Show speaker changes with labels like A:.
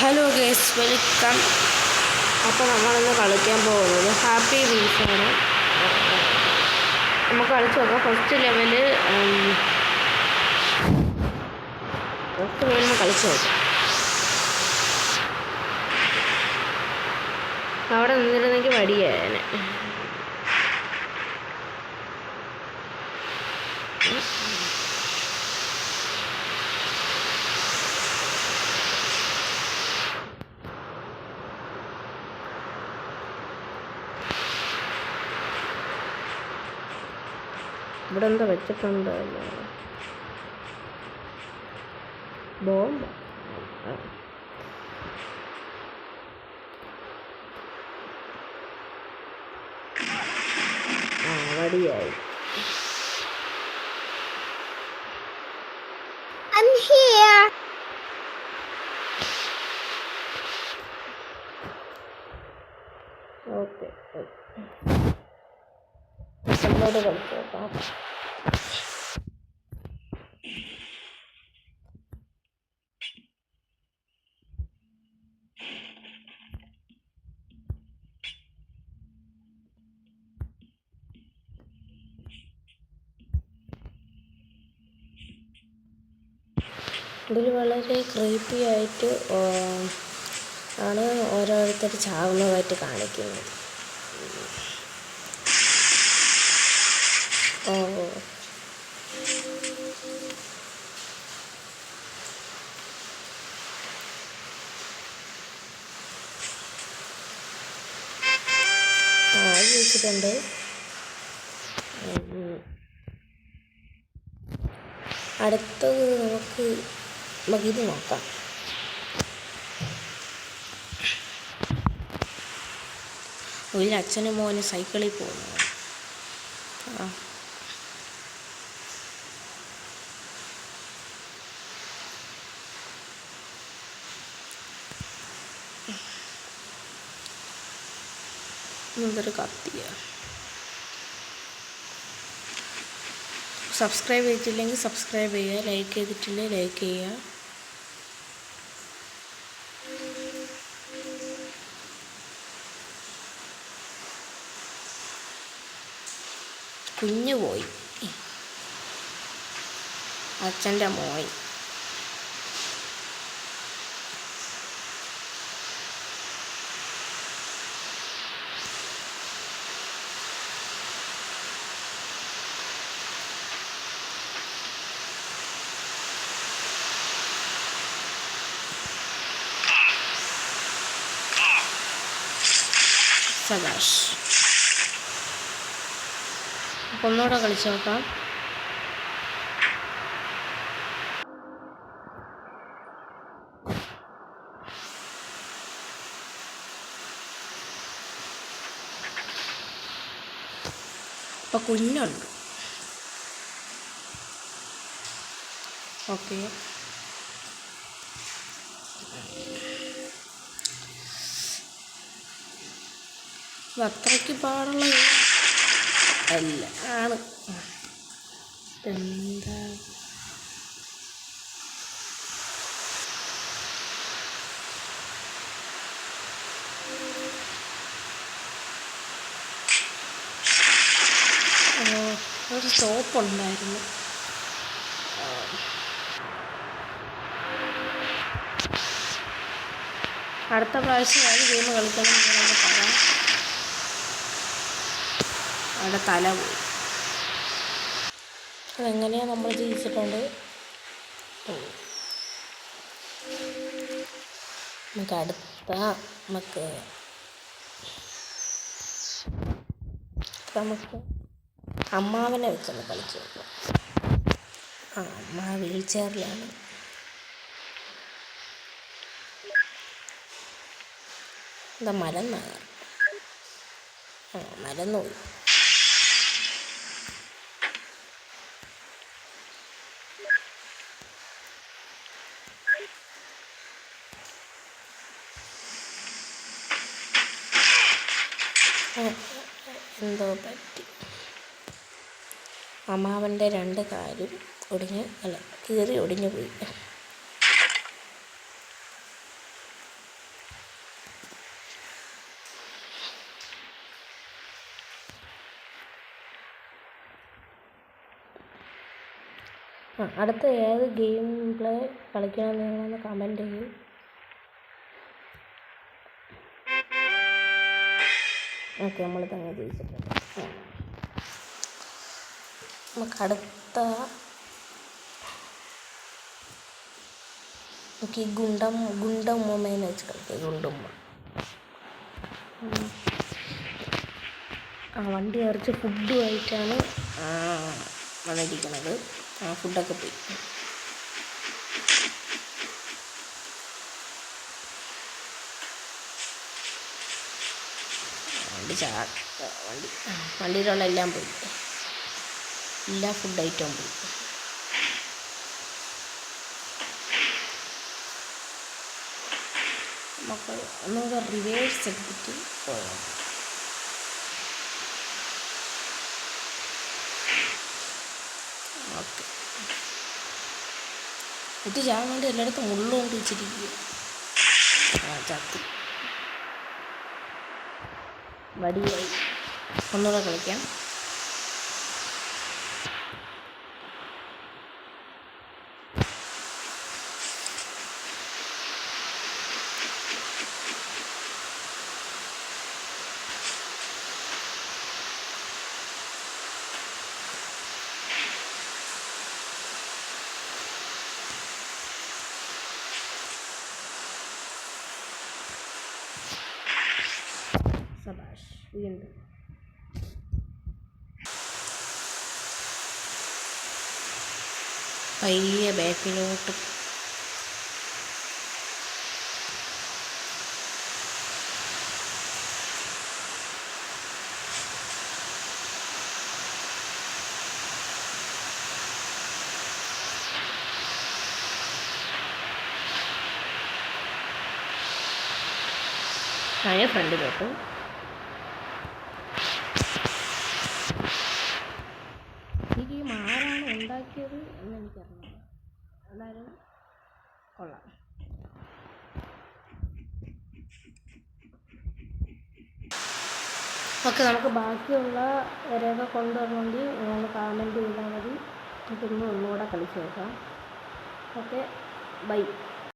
A: Hello guys, welcome. അപ്പോൾ നമ്മളിന്ന് കളിക്കാൻ പോകുന്നത് ഹാപ്പി വീൽസാണ്. നമുക്ക് കളിച്ച് നോക്കാം. ഫസ്റ്റ് ലെവല് കളിച്ച് നോക്കാം. അവിടെ നിന്നിരുന്നെങ്കിൽ വടിയായനെ. ഇവിടെ എന്താ വെച്ചിട്ടുണ്ട്? ബോംബ്. വടിയായി. I'm here. Okay. നമ്മളോട് കളിച്ചോക്കാം. ഇതിൽ വളരെ ക്രീപ്പി ആയിട്ട് ആണ് ഓരോരുത്തർ ചാവുന്നതായിട്ട് കാണിക്കുന്നത്. വെച്ചിട്ടുണ്ട്. അടുത്തത് നമുക്കിത് നോക്കാം. ഒരു അച്ഛനും മോനും സൈക്കിളിൽ പോകുന്നു. എന്തൊരു കത്തിയ. സബ്സ്ക്രൈബ് ചെയ്തിട്ടില്ലെങ്കിൽ സബ്സ്ക്രൈബ് ചെയ്യുക, ലൈക്ക് ചെയ്തിട്ടില്ലെങ്കിൽ ലൈക്ക് ചെയ്യുക. കുഞ്ഞു പോയി, അച്ഛൻ്റെ മോയി. സബാഷ്. അപ്പോൾ ഒന്നുകൂടെ കളിച്ച് നോക്കാം. അപ്പോൾ കുഞ്ഞുണ്ട്. ഓക്കെ, അത്രയ്ക്ക് പാടുള്ള അല്ല ആണ്. എന്താ ഒരു സ്റ്റോപ്പുണ്ടായിരുന്നു. അടുത്ത പ്രാവശ്യം ഏത് ഗെയിം കളിക്കണം എന്നൊക്കെ പറയാം. അവിടെ തല പോയി. അതെങ്ങനെയാണ് നമ്മൾ ജയിച്ചിട്ടുണ്ട്. നമുക്ക് അമ്മാവനെ വെച്ചൊന്ന് കളിച്ച് നോക്കാം. അമ്മ വീൽ ചെയറിലാണ്. എന്താ മരം നഗർ. മരം നോക്കി. എന്തോ പറ്റി. അമ്മാവൻ്റെ 2 കാലും കീറി ഒടിഞ്ഞു പോയി. അടുത്ത ഏത് ഗെയിം പ്ലേ കളിക്കണം നിങ്ങളൊന്ന് കമൻറ്റ് ചെയ്യും. ഓക്കെ, നമ്മൾ തന്നെ ജയിച്ചിട്ടുണ്ട്. നമുക്ക് അടുത്ത നമുക്ക് ഈ ഗുണ്ടമ്മേനെ വെച്ച് കളിക്കാം. ഗുണ്ടുമ്മ വണ്ടി നിറച്ച് ഫുഡുമായിട്ടാണ് വന്നിരിക്കുന്നത്. ഫുഡൊക്കെ പോയി. വണ്ടിയിലുള്ള എല്ലാം പോയി, എല്ലാ ഫുഡ് ഐറ്റവും പോയി. നമുക്ക് റിവേഴ്സ് എടുത്തിട്ട് പോകാം. ഓക്കെ, ഇത് ചാൻ വേണ്ടി എല്ലായിടത്തും മുള്ളുകൊണ്ട് വെച്ചിരിക്കുക. ചത്തി വടിയായി. ഒന്നുകൂടെ കളിക്കാം. സബാഷ്, വീണ്ടും പയ്യെ ബാക്കിലോട്ട്. അതിന് ഫ്രണ്ടിലോട്ട്. ഈ ഗെയിം ആരാണ് ഉണ്ടാക്കിയത് എന്ന് എനിക്കറിയില്ല. എന്തായാലും കൊള്ളാം. ഓക്കെ, നമുക്ക് ബാക്കിയുള്ള വരെയൊക്കെ കൊണ്ടുവരണമെങ്കിൽ നിങ്ങൾ കമൻറ്റ് ചെയ്താൽ മതി. നമുക്കൊന്ന് ഒന്നുകൂടെ കളിച്ച് നോക്കാം. Okay, by.